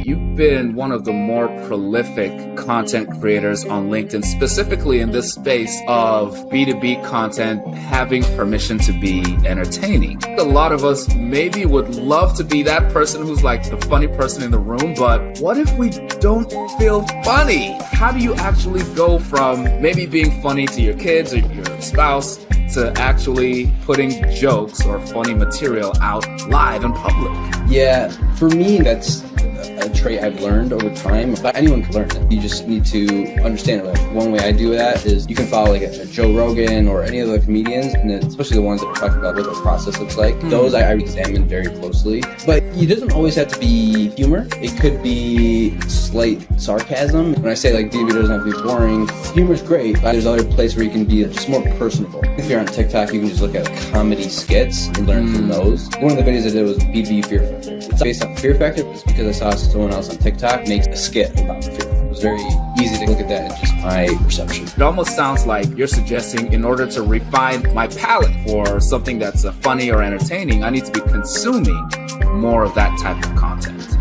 you've been one of the more prolific content creators on LinkedIn, specifically in this space of B2B content having permission to be entertaining. A lot of us maybe would love to be that person who's like the funny person in the room, but what if we don't feel funny? How do you actually go from maybe being funny to your kids or your spouse to actually putting jokes or funny material out live in public? Yeah, for me, that's a trait I've learned over time, but anyone can learn it. You just need to understand it. Like, one way I do that is you can follow like a Joe Rogan or any of the comedians, and especially the ones that are talking about what the process looks like. Those I examine very closely. But it doesn't always have to be humor. It could be slight sarcasm. When I say like B2B doesn't have to be boring, humor's great, but there's other places where you can be just more personable. If you're on TikTok, you can just look at comedy skits and learn from those. One of the videos I did was B2B Fear Factor. It's based on Fear Factor just because I saw someone else on TikTok makes a skit about fear. It was very easy to look at that and just my perception. It almost sounds like you're suggesting in order to refine my palate for something that's funny or entertaining, I need to be consuming more of that type of content.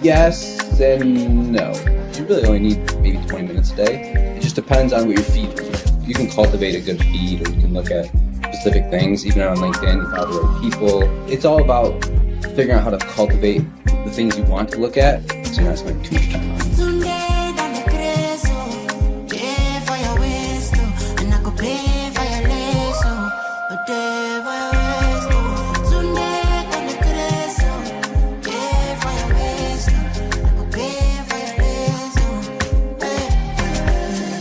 Yes and no. You really only need maybe 20 minutes a day. It just depends on what your feed is. You can cultivate a good feed, or you can look at specific things. Even on LinkedIn, you follow the right people. It's all about figuring out how to cultivate the things you want to look at, so you're not spending too much time on it.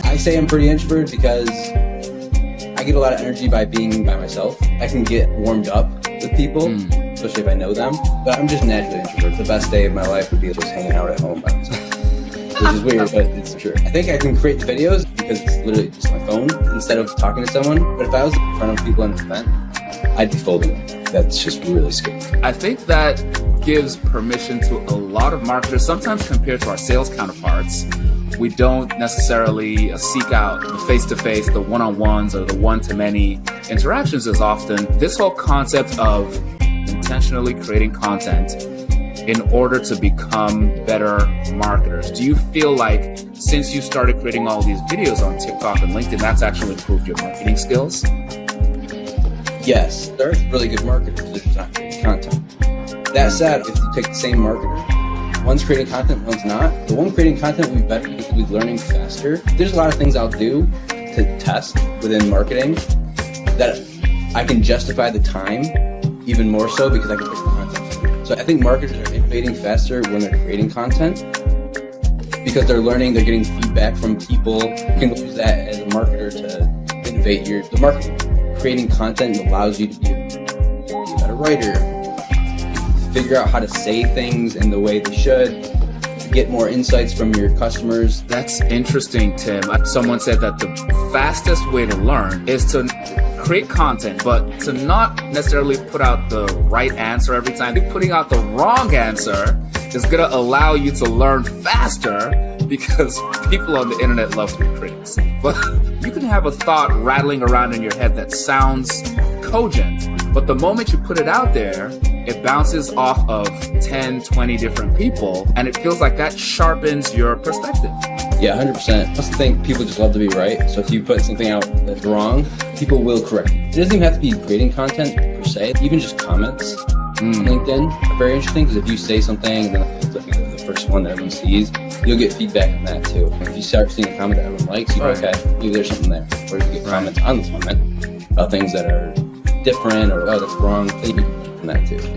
I say I'm pretty introverted because I get a lot of energy by being by myself. I can get warmed up with people, especially if I know them, but I'm just naturally introverted. The best day of my life would be just hanging out at home by myself, which is weird, but it's true. I think I can create the videos because it's literally just my phone instead of talking to someone, but if I was in front of people in an event, I'd be folding. That's just really scary. I think that gives permission to a lot of marketers, sometimes compared to our sales counterparts. We don't necessarily seek out the face-to-face, the one-on-ones, or the one-to-many interactions as often. This whole concept of intentionally creating content in order to become better marketers. Do you feel like since you started creating all these videos on TikTok and LinkedIn, that's actually improved your marketing skills? Yes, there are really good marketers that are not creating content. That said, if you take the same marketer, one's creating content, one's not. The one creating content will be better because we'll be learning faster. There's a lot of things I'll do to test within marketing that I can justify the time even more so because I can create the content. So I think marketers are innovating faster when they're creating content because they're learning, they're getting feedback from people. You can use that as a marketer to innovate the marketing. Creating content allows you to be a better writer, figure out how to say things in the way they should, get more insights from your customers. That's interesting, Tim. Someone said that the fastest way to learn is to create content, but to not necessarily put out the right answer every time. Putting out the wrong answer is going to allow you to learn faster because people on the internet love to be critics. But you can have a thought rattling around in your head that sounds cogent, but the moment you put it out there, it bounces off of 10, 20 different people, and it feels like that sharpens your perspective. Yeah, 100%. I also think people just love to be right. So if you put something out that's wrong, people will correct it. It doesn't even have to be creating content per se. Even just comments on LinkedIn are very interesting because if you say something, then it's the first one that everyone sees, you'll get feedback on that too. If you start seeing a comment that everyone likes, you go, okay, maybe there's something there. Or you get comments on the comment about things that are different or, oh, that's wrong. You can learn from that too.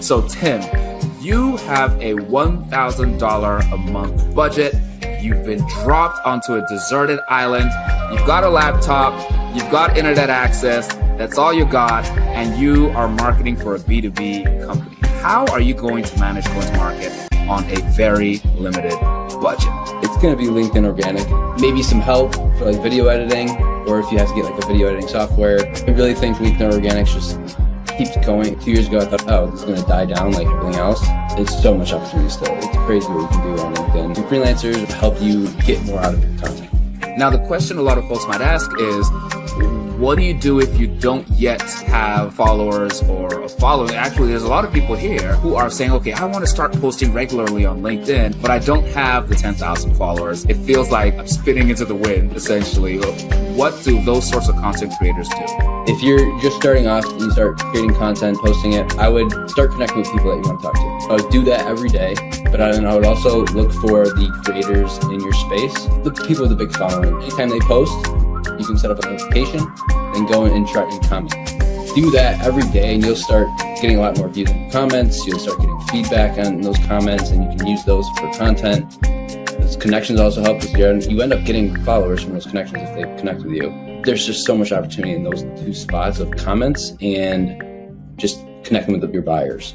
So Tim, you have a $1,000 a month budget. You've been dropped onto a deserted island. You've got a laptop. You've got internet access. That's all you got. And you are marketing for a B2B company. How are you going to manage going to market on a very limited budget? It's going to be LinkedIn organic. Maybe some help for like video editing. or if you have to get like a video editing software. I really think LinkedIn Organics just keeps going. 2 years ago, I thought, oh, this is going to die down like everything else. It's so much opportunity still. It's crazy what you can do on LinkedIn. And freelancers help you get more out of your content. Now, the question a lot of folks might ask is, what do you do if you don't yet have followers or a following? Actually, there's a lot of people here who are saying, okay, I want to start posting regularly on LinkedIn, but I don't have the 10,000 followers. It feels like I'm spitting into the wind, essentially. What do those sorts of content creators do? If you're just starting off and you start creating content, posting it, I would start connecting with people that you want to talk to. I would do that every day, but I would also look for the creators in your space, the people with a big following. Anytime they post, you can set up a notification and go in and try and comment. Do that every day and you'll start getting a lot more views in comments. You'll start getting feedback on those comments and you can use those for content. Those connections also help because you end up getting followers from those connections if they connect with you. There's just so much opportunity in those two spots of comments and just connecting with your buyers.